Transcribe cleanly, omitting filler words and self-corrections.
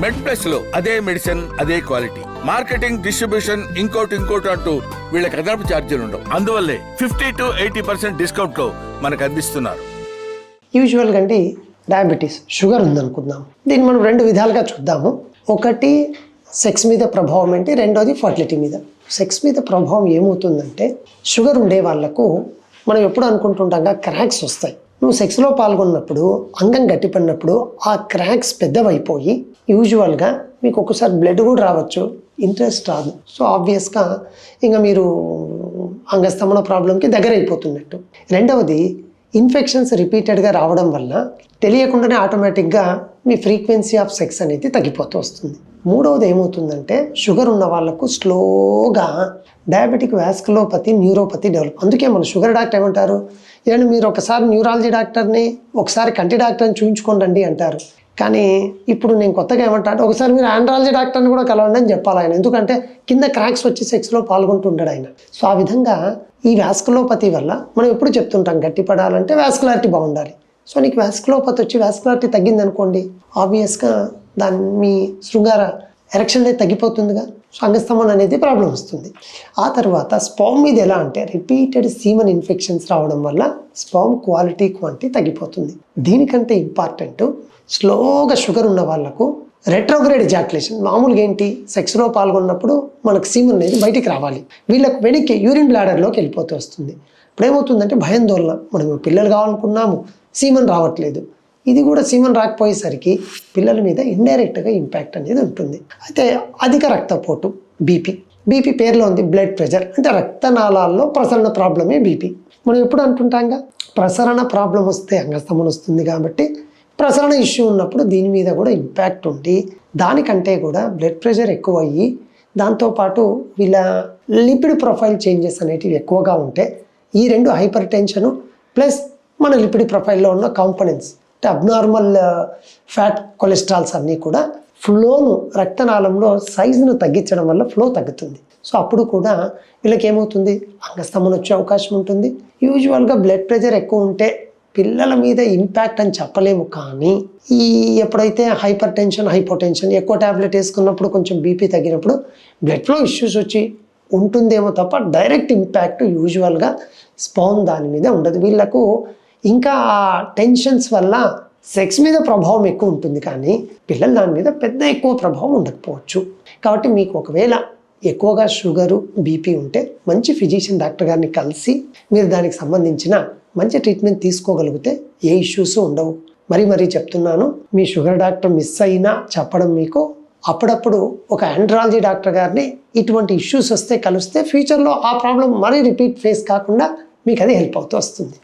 మెడ్ plus లో అదే medicine అదే క్వాలిటీ, మార్కెటింగ్, డిస్ట్రిబ్యూషన్, ఇంకోటి అంటూ వీళ్ళకి అదనపు ఛార్జీలు ఉండవు. అందువల్లే 50 to 80% డిస్కౌంట్ లో మనకు అందిస్తున్నారు. యూజువల్గా అండి డయాబెటీస్, షుగర్ ఉందనుకుందాం. దీన్ని మనం రెండు విధాలుగా చూద్దాము. ఒకటి సెక్స్ మీద ప్రభావం ఏంటి, రెండోది ఫర్టిలిటీ మీద. సెక్స్ మీద ప్రభావం ఏమవుతుందంటే, షుగర్ ఉండే వాళ్ళకు మనం ఎప్పుడు అనుకుంటుంటాంగా క్రాక్స్ వస్తాయి. నువ్వు సెక్స్లో పాల్గొన్నప్పుడు అంగం గట్టిపడినప్పుడు ఆ క్రాక్స్ పెద్దవైపోయి యూజువల్గా మీకు ఒక్కసారి బ్లడ్ కూడా రావచ్చు, ఇంట్రెస్ట్ రాదు. సో ఆబ్వియస్గా ఇంకా మీరు అంగస్తంభన ప్రాబ్లంకి దగ్గర అయిపోతున్నట్టు. రెండవది ఇన్ఫెక్షన్స్ రిపీటెడ్గా రావడం వల్ల తెలియకుండానే ఆటోమేటిక్గా మీ ఫ్రీక్వెన్సీ ఆఫ్ సెక్స్ అనేది తగ్గిపోతూ వస్తుంది. మూడవది ఏమవుతుందంటే, షుగర్ ఉన్న వాళ్ళకు స్లోగా డయాబెటిక్ వాస్కులోపతి, న్యూరోపతి డెవలప్. అందుకే మన షుగర్ డాక్టర్ ఏమంటారు, ఏమంటే మీరు ఒకసారి న్యూరాలజీ డాక్టర్ని, ఒకసారి కంటి డాక్టర్ని చూయించుకోండి అంటారు. కానీ ఇప్పుడు నేను కొత్తగా ఏమంటా అంటే, ఒకసారి మీరు ఆండ్రాలజీ డాక్టర్ని కూడా కలవండి అని చెప్పాలి ఆయన. ఎందుకంటే కింద క్రాక్స్ వచ్చి సెక్స్లో పాల్గొంటుంటాడు ఆయన. సో ఆ విధంగా ఈ వాస్కులోపతి వల్ల మనం ఎప్పుడు చెప్తుంటాం, గట్టిపడాలంటే వాస్కులారిటీ బాగుండాలి. సో నీకు వాస్కులోపతి వచ్చి వాస్కులారిటీ తగ్గిందనుకోండి, ఆబ్వియస్గా మీ శృంగార ఎరెక్షన్ అనేది తగ్గిపోతుందిగా. సో అంగస్తంభన అనేది ప్రాబ్లం వస్తుంది. ఆ తర్వాత స్పర్మ్ మీద ఎలా అంటే, రిపీటెడ్ సీమన్ ఇన్ఫెక్షన్స్ రావడం వల్ల స్పర్మ్ క్వాలిటీ క్వాంటిటీ తగ్గిపోతుంది. దీనికంటే ఇంపార్టెంట్, స్లోగా షుగర్ ఉన్న వాళ్ళకు రెట్రోగ్రేడ్ ఎజాక్యులేషన్. మామూలుగా ఏంటి, సెక్స్లో పాల్గొన్నప్పుడు మనకు సీమన్ అనేది బయటికి రావాలి, వీళ్ళకు వెనక్కి యూరిన్ బ్లాడర్లోకి వెళ్ళిపోతూ వస్తుంది. ఇప్పుడు ఏమవుతుందంటే భయాందోళన, మనం పిల్లలు కావాలనుకున్నాము, సీమన్ రావట్లేదు. ఇది కూడా సీమన్ రాకపోయేసరికి పిల్లల మీద ఇండైరెక్ట్గా ఇంపాక్ట్ అనేది ఉంటుంది. అయితే అధిక రక్తపోటు, బీపీ పేరులో ఉంది, బ్లడ్ ప్రెషర్ అంటే రక్తనాళాల్లో ప్రసరణ ప్రాబ్లమే బీపీ. మనం ఎప్పుడు అంటుంటాంగా, ప్రసరణ ప్రాబ్లం వస్తే అంగస్తంభన వస్తుంది కాబట్టి ప్రసరణ ఇష్యూ ఉన్నప్పుడు దీని మీద కూడా ఇంపాక్ట్ ఉండి, దానికంటే కూడా బ్లడ్ ప్రెషర్ ఎక్కువ అయ్యి, దాంతోపాటు వీళ్ళ లిపిడ్ ప్రొఫైల్ చేంజెస్ అనేటివి ఎక్కువగా ఉంటే, ఈ రెండు హైపర్ టెన్షను ప్లస్ మన లిపిడ్ ప్రొఫైల్లో ఉన్న కాంపోనెంట్స్ అంటే అబ్నార్మల్ ఫ్యాట్, కొలెస్ట్రాల్స్ అన్నీ కూడా ఫ్లోను, రక్తనాళంలో సైజును తగ్గించడం వల్ల ఫ్లో తగ్గుతుంది. సో అప్పుడు కూడా వీళ్ళకి ఏమవుతుంది, అంగస్తంభన వచ్చే అవకాశం ఉంటుంది. యూజువల్గా బ్లడ్ ప్రెషర్ ఎక్కువ ఉంటే పిల్లల మీద ఇంపాక్ట్ అని చెప్పలేము, కానీ ఈ ఎప్పుడైతే హైపర్ టెన్షన్, హైపోటెన్షన్, ఎక్కువ ట్యాబ్లెట్ వేసుకున్నప్పుడు కొంచెం బీపీ తగ్గినప్పుడు బ్లడ్ ఫ్లో ఇష్యూస్ వచ్చి ఉంటుందేమో తప్ప డైరెక్ట్ ఇంపాక్ట్ యూజువల్గా స్పర్మ్ దాని మీద ఉండదు. వీళ్ళకు ఇంకా ఆ టెన్షన్స్ వల్ల సెక్స్ మీద ప్రభావం ఎక్కువ ఉంటుంది, కానీ పిల్లల దాని మీద పెద్ద ఎక్కువ ప్రభావం ఉండకపోవచ్చు. కాబట్టి మీకు ఒకవేళ ఎక్కువగా షుగరు, బీపీ ఉంటే మంచి ఫిజిషియన్ డాక్టర్ గారిని కలిసి మీరు దానికి సంబంధించిన మంచి ట్రీట్మెంట్ తీసుకోగలిగితే ఏ ఇష్యూస్ ఉండవు. మరీ చెప్తున్నాను, మీ షుగర్ డాక్టర్ మిస్ అయినా చెప్పడం మీకు, అప్పుడప్పుడు ఒక ఆండ్రాలజీ డాక్టర్ గారిని ఇటువంటి ఇష్యూస్ వస్తే కలిస్తే ఫ్యూచర్లో ఆ ప్రాబ్లం మరీ రిపీట్ ఫేస్ కాకుండా మీకు అది హెల్ప్ అవుతూ వస్తుంది.